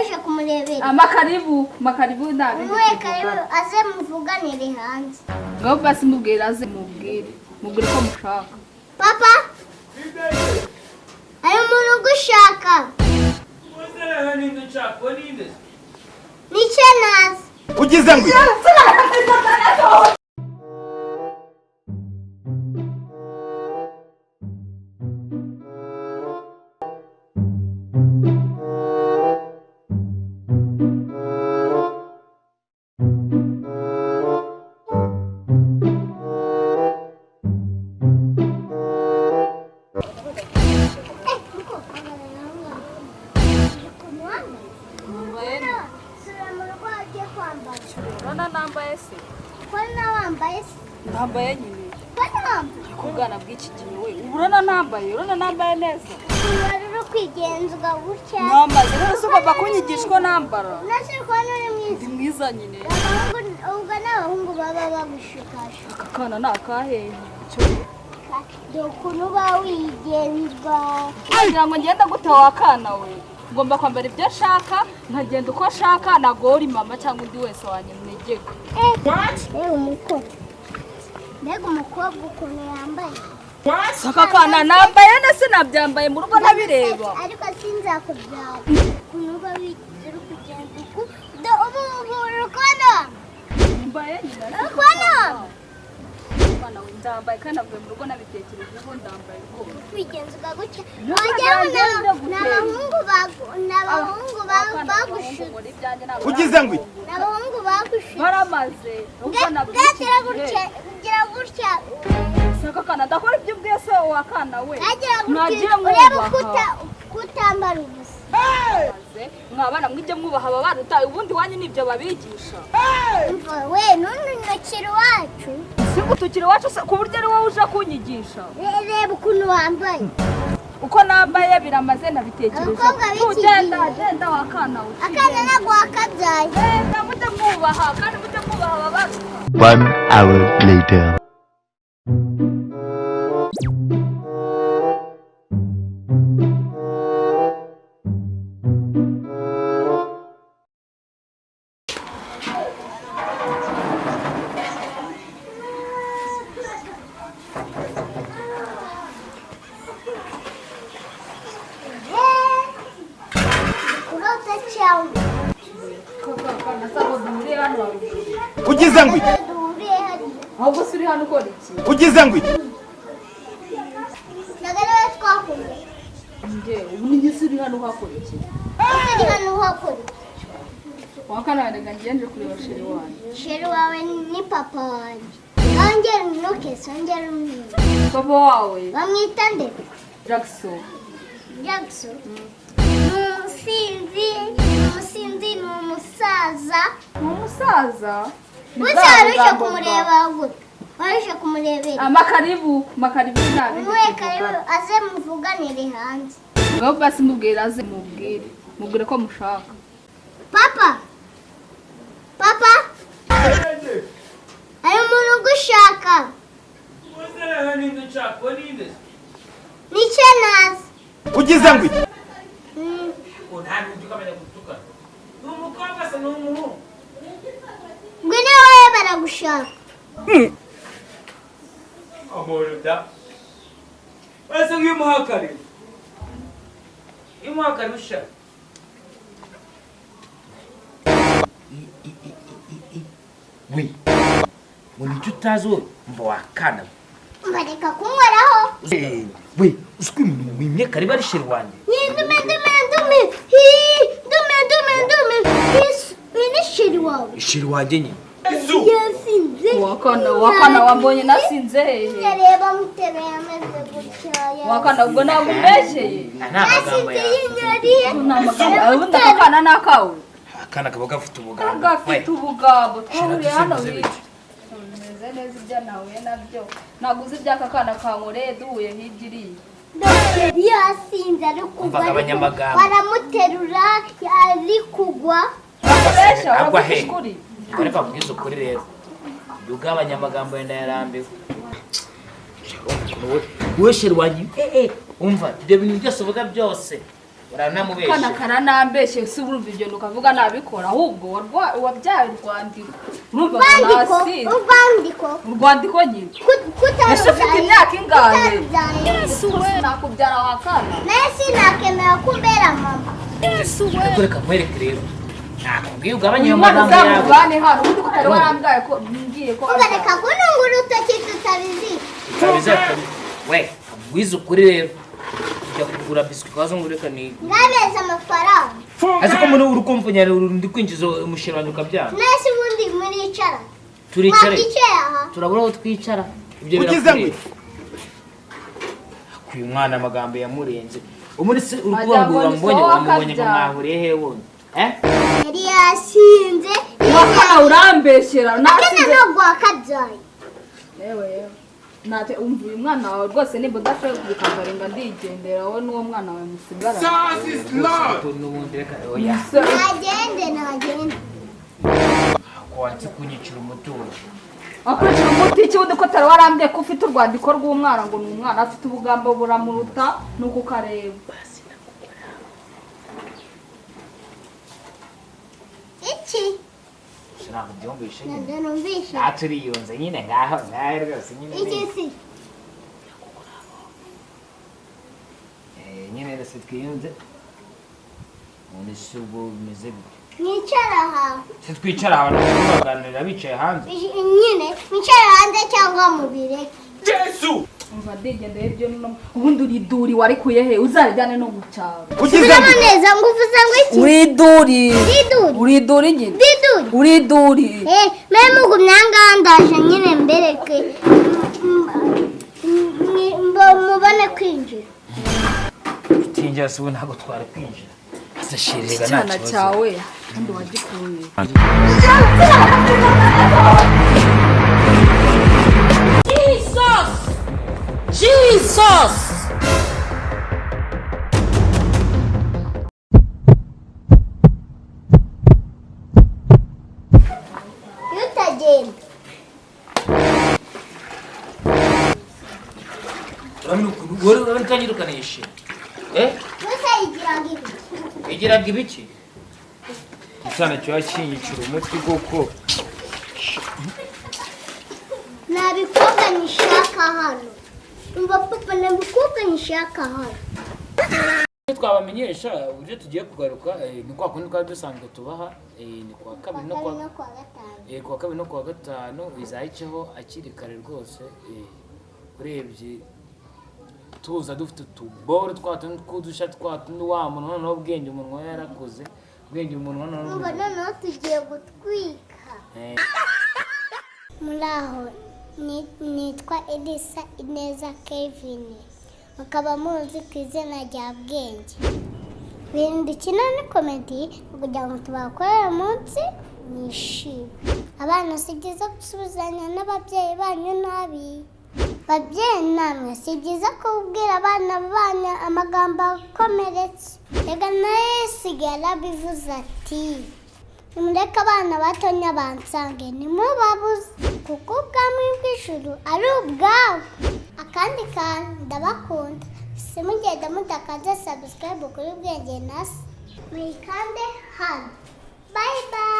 waje kumurebera makaribu ndabi mwe karibu aze muvuganire hanze ngaho basi mubwira aze mubwire ko mushaka papa ayo muntu gushaka nice nazi ugize ngo nambaye nyine kubwana bw'iki gihe we urana nambaye neza rero kwigenzura gutya nambaye rero ugomba kunyigishwa nambara nase ko nuri mwiza nyine ubwo n'abahungu baba bagushukasha aka kana ni akahe ukuntu uba wigenza kugira ngo ngenda gute wakana we ngomba kwambara ibyo ashaka nkagenda uko ashaka nagora mama cyangwa undi wese wanyamwegeka mbega umukobwa ukuntu yambaye saka kana nambaye nese nabyambaye mu rugo nabireba ariko sinzakubyara ukuntu uba uri kugenda uku ubu rukono mbaye nyina rukono ndambaye kandi navuye mu rugo nabitekereje ubu ndambaye ko kwigenza gutya n'abahungu bagushuka ugize ngo n'abahungu bagushuka baramaze gira gutya saka kana ndakora ibyo bwese wakana we nagira ureba kutambara ubusa mwabana mwije mwubaha ababarutaye ubundi wanyu nibyo babigisha we nunukira iwacu sigutukira iwacu ku buryo ari wowe uje kunyigisha reba ukuntu wambaye uko nambaye biramaze nabitekereje ugenda wakana we akana ntabwo wakabyaye mujye mwubaha kandi mujye mwubaha ababarutaye 1 hour later. ugize ngo ahubwo suri hano ukora iki ugize ngo nagara twakuye ubu ni suri hano uhakora iki suri hano uhakora wakana wenda ngenje kureba sheri wawe ni papa wanjye ongera unokese ongera umwira papa wawe bamwita nde Jackson umusinzi ni umusaza gusa waruje kumureba gute waruje kumurebera makaribu ndabi mwe karibu aze muvuganire hanze ngaho basi mubwira aze mubwire ko mushaka papa ayo muntu gushaka nice nazi ugize ngo ngwino wowe baragushaka amoroda basa nk'umuhakari ushaka we nicyo utazi wowe mva wakana mbareka kunkoraho we uswi wimye kariba ari sheri wanjye ndume ni sheri wawe sheri wanjye nyine yasinze wakana wambonye nasinze yareba mutereye ameze gutya wakana ubwo ntabwo ubeshye yasinze yinyariye ubundi akana nakawe akana kaba gafite ubugabo twahuriye hano bica bimeze neza ibyo nahuye nabyo naguze iby'aka kana kankoreye duhuye hirya iriya yasinze ari kugwa baramuterura ari kugwa agwa he ariko akubwiza ukuri rero ugabanya amagambo yenda yarambiwe wowe sheri wanjye umva ibyo bintu byose uvuga byose uranamubeshye kana karanambeshye si urumva ibyo nukavuga nabikora ahubwo wabyaye urwandiko urumva urwandiko nyine ese ufite imyaka ingahe nakubyara wakana nasi nakemera kumbera mama kureka nkwereke rero nakubwiye ugabanye ayo umwana magambo yawe uzamuvane hano ubundi kutari warambwaye ko ngiye ko ubareka kununga urutoki tutabizi we wize ukuri rero ujya kugura biswi kwazo ngureka ni ngabeza amafaranga azi ko muri uri kumvunyara ndi kwinjiza umushirano ukabyara nasi ubundi muricara turicare aha turabura aho twicara ibyo birakwiye uyu mwana amagambo yamurenze umuri se urukubangura mbonye umubonye ko mwahuriye he wundi yari yasinze wakana urambeshyera nasinze no gwakabyaye yewe nate umva uyu mwana wawe rwose nimba udashoboye kubikazarenga ndigendera wowe n'uwo mwana wawe musigara nagende wanze kunyicira umutungo akurikira umuti ikibundi ko atari warambwiye ko ufite urwandiko rw'umwana ngo ni umwana afite ubugambo buramuruta nuko ukareba iki ntabwo byumvishe numvishe turiyunze nyine ngaho rwose nyine iki si nyine rwose twiyunze ubundi si ubwo bimeze gute mwicara aha se twicara ahantu baganira bicaye hanze nyine mwicara hanze cyangwa mu bireke Yesu umva ndigendeye ibyo ubundi uriduri warikuye he uzarijyane no mu cyaro ubiramo neza ngo uvuze ngo iki uriduri nyine uriduri mwe mugumye ahangaha ndaje nyine mbereke mubone kwinjira utinjira se ubu ntabwo twari kwinjira asashirira nta cyana kibazo cyawe kandi wagikuye Jesus! yutagenda wowe utanyirukana yishe yutayigiraga ibi igiraga ibiki icyana kiba kinyicira umutwe kuko nabikobwa nishaka hano umva papa nabikobwa nishaka hano twabamenyesha uburyo tugiye kugaruka ni kwa kundi twari dusanzwe tubaha ni kuwa kabiri no kuwa gatanu bizayiceho akiri kare rwose urebye tuza dufite utuboro tw'udusha twatundi wa muntu noneho ubwenge umunwa yarakoze ubwenge umunwa noneho tugiye gutwika muri aho nitwa Elisa Ineza Kevin mukaba muzi ku izina rya Bwenge dukina ni komedi kugira ngo tubakorere umunsi mwishime abana si byiza gusubizanya n'ababyeyi banyu nabi babyeyi namwe si byiza kubwira abana banyu amagambo akomeretse reka nawe sigara bivuze ati nimureke abana batonya bansange ntimubabuze kuko ubwami bw'ijuru ari ubwabo akandi kantu ndabakunda si mugenda mutakaza subscribe kuri Bwenge na se muyikande hano bye bye.